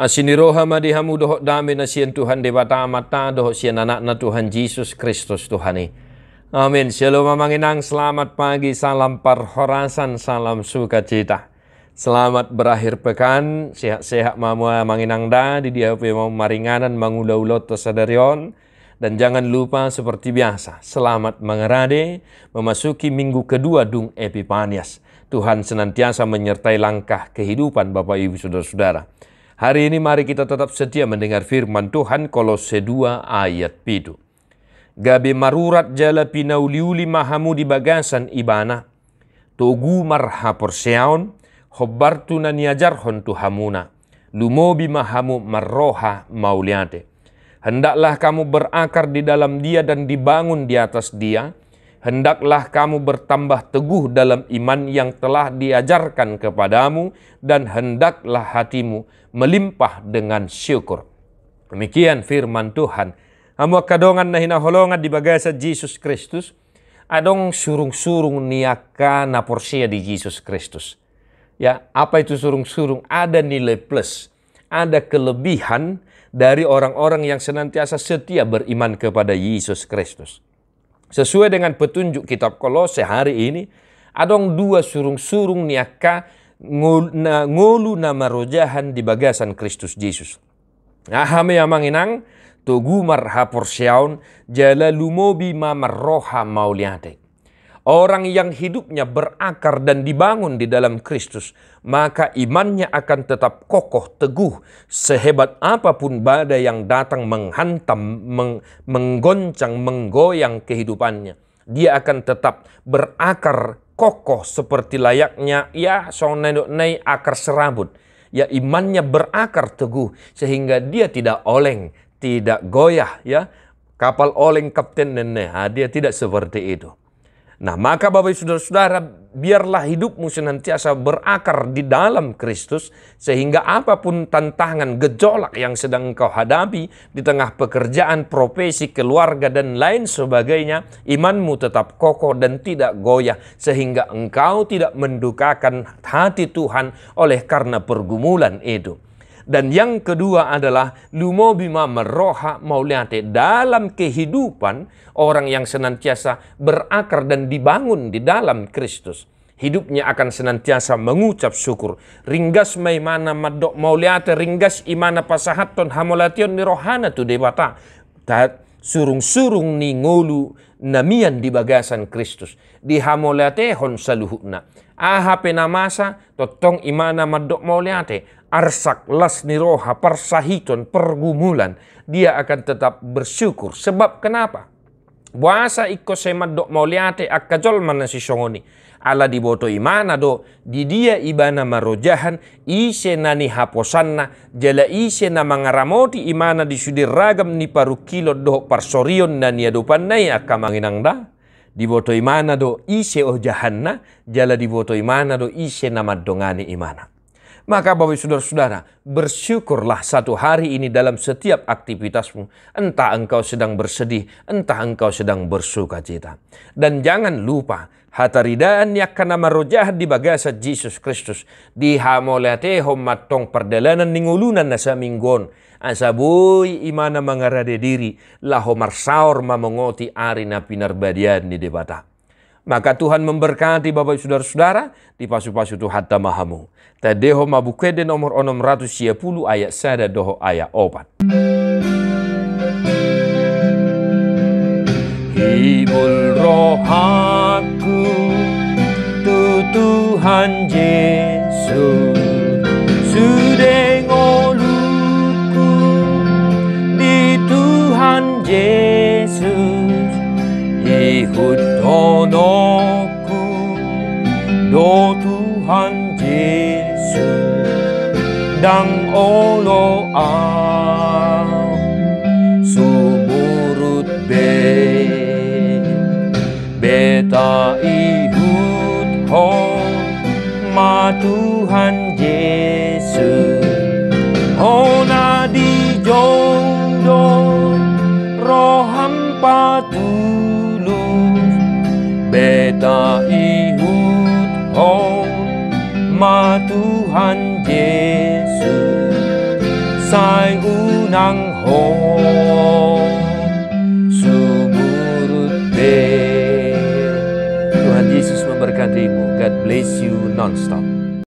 Asiniroha madihamu doho dami na siyan Tuhan debata amata doho siyan anak na Tuhan Yesus Kristus Tuhani. Amin. Shalom manginang, selamat pagi, salam perhorasan, salam sukacita. Selamat berakhir pekan, sehat-sehat mamua manginang da, di dia mau maringanan mangulau-ulau tersadarion. Dan jangan lupa seperti biasa, selamat mengerade, memasuki minggu kedua Dung Epipanias. Tuhan senantiasa menyertai langkah kehidupan Bapak Ibu Saudara-saudara. Hari ini mari kita tetap setia mendengar firman Tuhan Kolose 2 ayat 7. Gabe marurat jala pinauliuli mahamu di bagasan ibana. Togu marha porseaon, hobbartu na niajarhon tuhamuna. Lumobi mahamu marroha mauliate. Hendaklah kamu berakar di dalam dia dan dibangun di atas dia. Hendaklah kamu bertambah teguh dalam iman yang telah diajarkan kepadamu, dan hendaklah hatimu melimpah dengan syukur. Demikian firman Tuhan. Amo kadongan na hinaholongan di bagasa Jesus Kristus, adong surung-surung niaka na porsia di Jesus Kristus. Ya, apa itu surung-surung? Ada nilai plus, ada kelebihan dari orang-orang yang senantiasa setia beriman kepada Yesus Kristus. Sesuai dengan petunjuk kitab Kolose hari ini, adong dua surung-surung niaka ngolu nama rojahan di bagasan Kristus Yesus. Ahame amanginang, tugu marha porsiaun, jala lumobi mamarroha mauliate. Orang yang hidupnya berakar dan dibangun di dalam Kristus, maka imannya akan tetap kokoh teguh sehebat apapun badai yang datang menghantam, menggoncang, menggoyang kehidupannya. Dia akan tetap berakar kokoh seperti layaknya sonai akar serabut. Ya, imannya berakar teguh sehingga dia tidak oleng, tidak goyah. Ya, kapal oleng kapten nene, dia tidak seperti itu. Nah, maka Bapak Ibu Saudara-saudara, biarlah hidupmu senantiasa berakar di dalam Kristus, sehingga apapun tantangan, gejolak yang sedang engkau hadapi di tengah pekerjaan, profesi, keluarga, dan lain sebagainya, imanmu tetap kokoh dan tidak goyah, sehingga engkau tidak mendukakan hati Tuhan oleh karena pergumulan itu. Dan yang kedua adalah lumobima meroha mauliate, dalam kehidupan orang yang senantiasa berakar dan dibangun di dalam Kristus. Hidupnya akan senantiasa mengucap syukur. Ringgas maimana madok mauliate, ringgas imana pasahaton hamolation ni rohana tu debata. Surung-surung ni ngolu namian di bagasan Kristus. Di hamolatehon saluhuna. Aha penamasa totong imana madok mauliate. Arsak las niroha parsahiton pergumulan, dia akan tetap bersyukur. Sebab kenapa? Buasa ikko semadok mauliate akkajol mana si songoni. Ala diboto imana do di dia ibana marojahan ise nani haposanna jala ise na mangaramoti imana di sudir ragam ni parukilo do parsorion na niadupan nai akamanginang da. Diboto imana do ise ojahanna jala diboto imana do ise na madongani imana. Maka Bapak Saudara-saudara, bersyukurlah satu hari ini dalam setiap aktivitasmu. Entah engkau sedang bersedih, entah engkau sedang bersukacita. Dan jangan lupa, hataridaan yakana marojahat di bagasa Jesus Kristus. Di hamolatehom matong perdalanan ningulunan nasa minggon. Asaboy imana mengarade diri, laho marsaor mamongoti ari na pinarbadian di debata. Maka Tuhan memberkati Bapak Saudara-saudara di pasu-pasu Tuhan tamahamu. Tadeho mabukede nomor 610 ayat sada doho ayat 4. Hibul rohaku tu Tuhan Yesus, sudah ngoluku di Tuhan Yesus. Ihud honoku do Tuhan Yesus dang olo sumurut beta ihud hon ma Tuhan Yesus hona di jondon roham patulus beta ihud hon ma Tuhan Yesus sai unang ho sumurut be. Tuhan Yesus memberkatimu. God bless you non-stop.